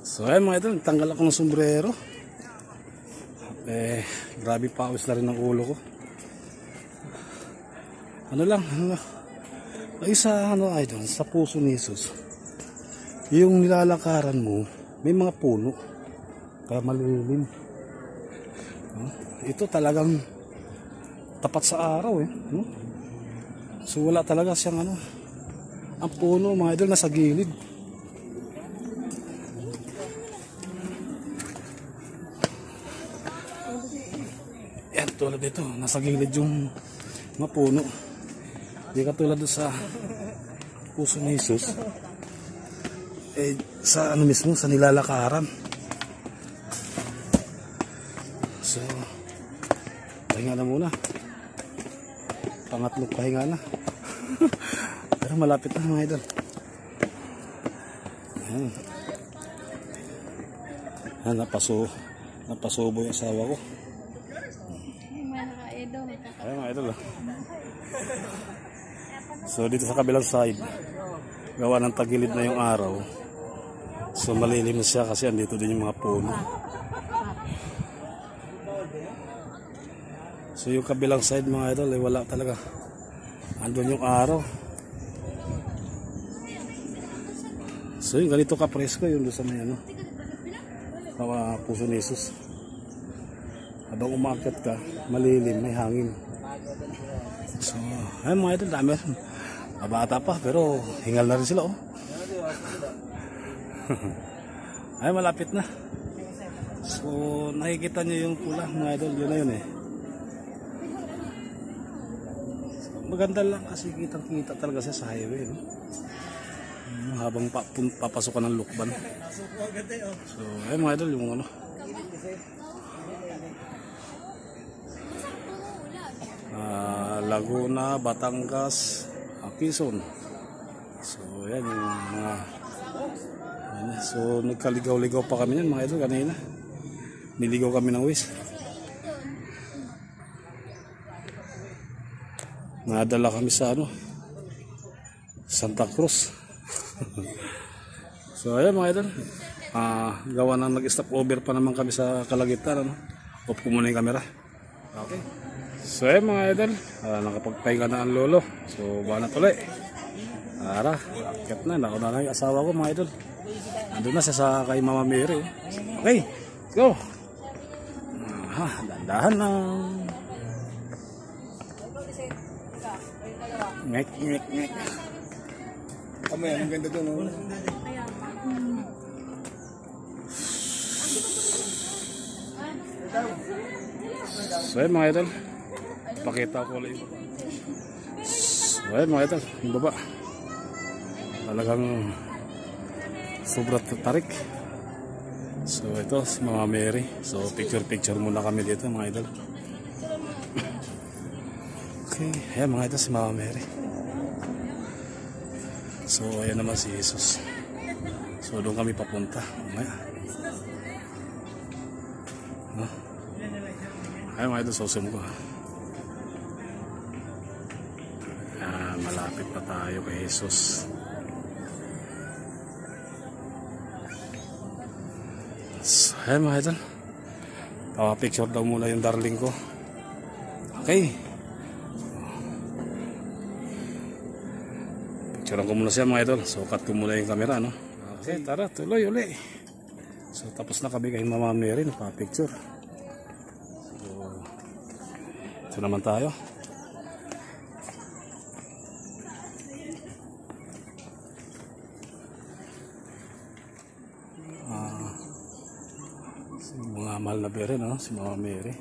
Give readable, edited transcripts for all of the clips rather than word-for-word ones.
So ayan mga idol, tanggal ako ng sombrero. Grabe pawis na rin ang ulo ko. Ano lang ay sa idol, sa puso ni Jesus, yung nilalakaran mo may mga puno kaya malilim. Ito talagang tapat sa araw no? So wala talaga siyang ang puno mga idol nasa gilid. Yan tulad dito, nasa gilid yung mga puno. Di katulad doon sa puso ni Jesus, sa mismo, sa nilalakaran. So pahinga na muna, pangatlong pahinga na. Pero malapit na mga idol. Ayan, napasubo yung asawa ko. Ayan mga idol. So dito sa kabilang side, gawa ng tagilid na yung araw, so malilim na siya kasi andito din yung mga puno. So yung kabilang side mga idol wala talaga, andun yung araw. So yung ganito kapresko yun doon sa may puso ni Jesus. Habang umakyat ka, malilim, may hangin. So ay mga idol, dami bata pa pero hingal na rin sila ay malapit na. So nakikita nyo yung pula mga idol, yun na yun So, maganda lang kasi kitang kita talaga siya sa highway habang papasok ka ng Lukban. So ay mga idol, yung Laguna, Batangas, Quezon. So yan yung mga so nagkaligaw-ligaw pa kami yan mga idol kanina. Niligaw kami ng Waze. Nadala kami sa Santa Cruz. So ayan mga idol, gawa na nag-stop over pa naman kami sa Kalagitnaan. Off ko muna yung camera. Okay. So ayan mga idol, nakapagpahinga na ang lolo. So banat ulit. Tara, akit na. Nauna na yung asawa ko mga idol. Nandun na siya sa kay Mama Mary. Okay, let's go. Dandahan lang. Ngek. Ang ganda doon. So ayan mga idol, pakita ko ulit. So ayan mga idol, yung baba talagang sobrang tarik. So ito si Mama Mary. So picture muna kami dito mga idol. Okay, ayan mga idol si Mama Mary. So ayan naman si Jesus. So doon kami papunta mamaya. Ay mga idol, susum ko. Malapit pa tayo kay Jesus. So, ay mga idol, picture daw muna yung darling ko. Okay, picturean ko muna siya mga idol. So cut ko muna yung camera Okay, tara tuloy uli. So tapos na kami kay Mama Mary, nagpa-picture. Ito naman tayo. Mga mahal na bere si Mama Mary.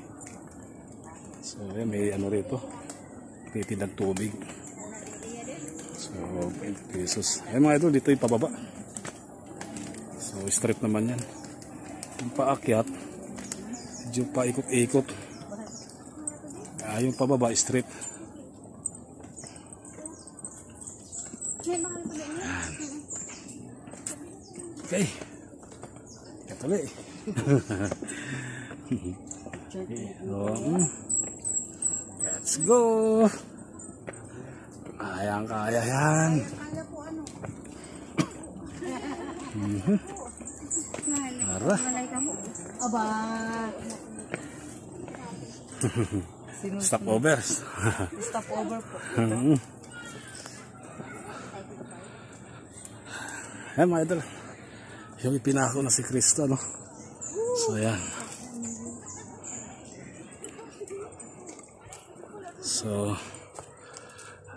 So may rito, titindang tubig. So 20 pesos. Mga idol, dito yung pababa. So straight naman yan. Yung paakyat medyo paikot-ikot. Yung pababa straight. Okay, katuloy. Let's go. Kaya yan. Tara. Aba. Stopovers. Stopover po. Ayan mga idol. Yung ipinako na si Kristo, no? So ayan. So,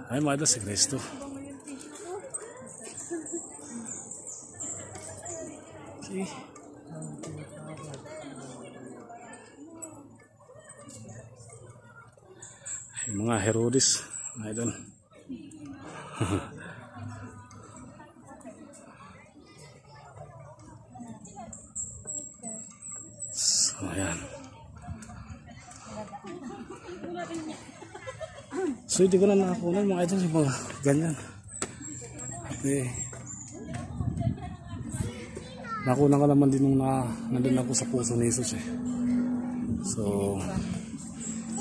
ayan mga idol, si Kristo. Okay. Yung mga Herodes, mga idol. So, ayan. So, hindi ko na nakakunan mga idol yung mga ganyan. Okay. Nakunan ko naman din nung nandun ako sa puso ni Jesus eh. So,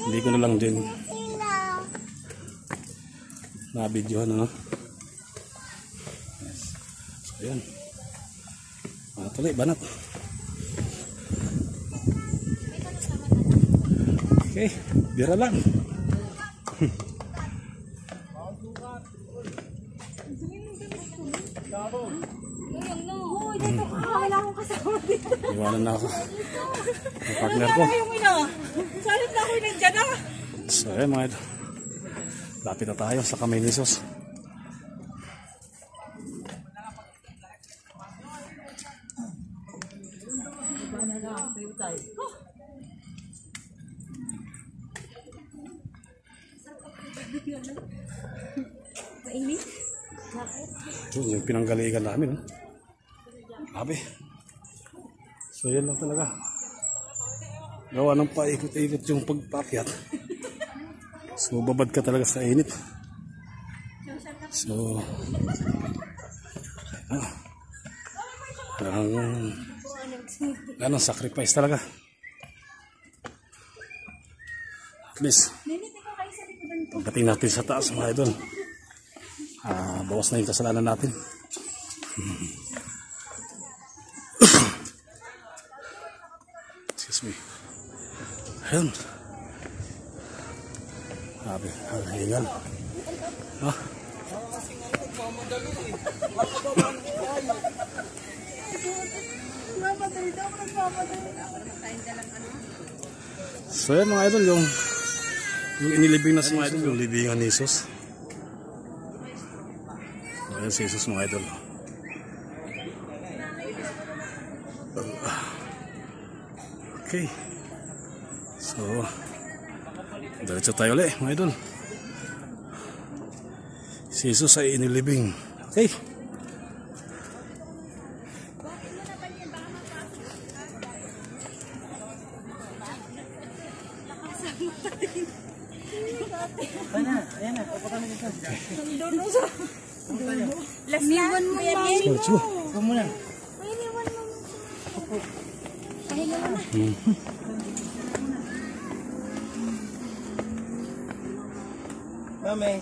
hindi ko na lang din na-videohan, ano? So, ayan. Tuloy, banat. Okay, bira lang. Iwanan na ako. Ang partner ko. Salit na ako nandiyan na. So ayan mga idol. Lapit na tayo sa kamay ni Jesus. Mainit? Yung pinanggaligan namin. Grabe. So yan lang talaga. Gawa ng paikot-ikot yung pagpakyat. So babad ka talaga sa init. So anong sacrifice talaga. At least pagdating natin sa taas mga idol, bawas na yung kasalanan natin. Excuse me. Ayun. Grabe, ang hingal. So yan mga idol, yung inilibing na si idol, yung libingan ni Jesus. Ayan si Jesus mga idol. Okay. So, diretso tayo ulit mga idol. Si Jesus ay inilibing. Okay. Ayan na, pupunta na dito. Doon sa... Iniwan mo yan. Huwag mo na. Iniwan mo. Iniwan mo. Mami.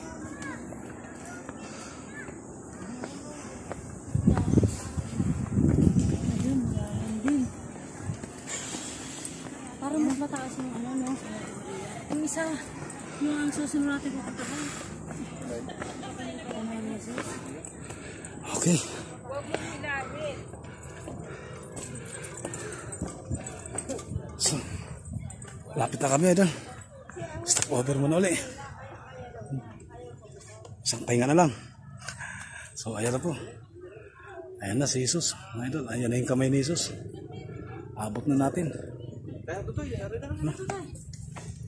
Parang mas mataas yung ano, no? Yung isa, yung ang susunod natin pupuntahan. Okay. So, lapit na kami idol. Stop over muna ulit. Isang pahinga na lang. So ayan na po. Ayan na si Jesus. Mga idol, ayan na yung kamay ni Jesus. Abot na natin.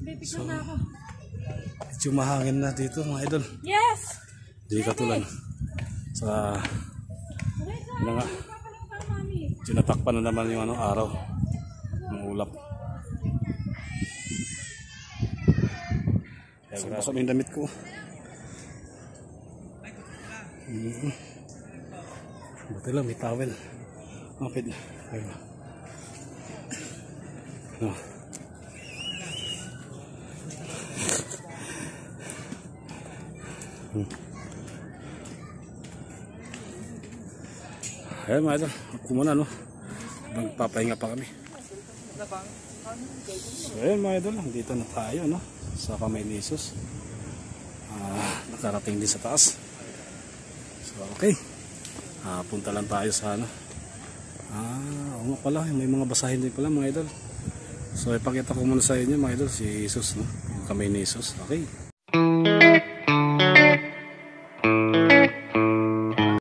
Bibigyan na ako. Medyo mahangin na dito mga idol. Yes! Hindi katulad sa yun nga. Tinatakpan na naman yung araw ng ulap. So, basa yung damit ko. Buti lang may towel. Mapit na. Ayan mga idol, ako muna no. magpapahinga pa kami. So ayun mga idol, dito na tayo no, sa Kamay ni Jesus. Nakarating din sa taas. So okay, punta lang tayo sa ano. Oo pala, may mga basahin din pala mga idol. So ipakita ko muna sa inyo mga idol si Jesus no, yung Kamay ni Jesus. Okay.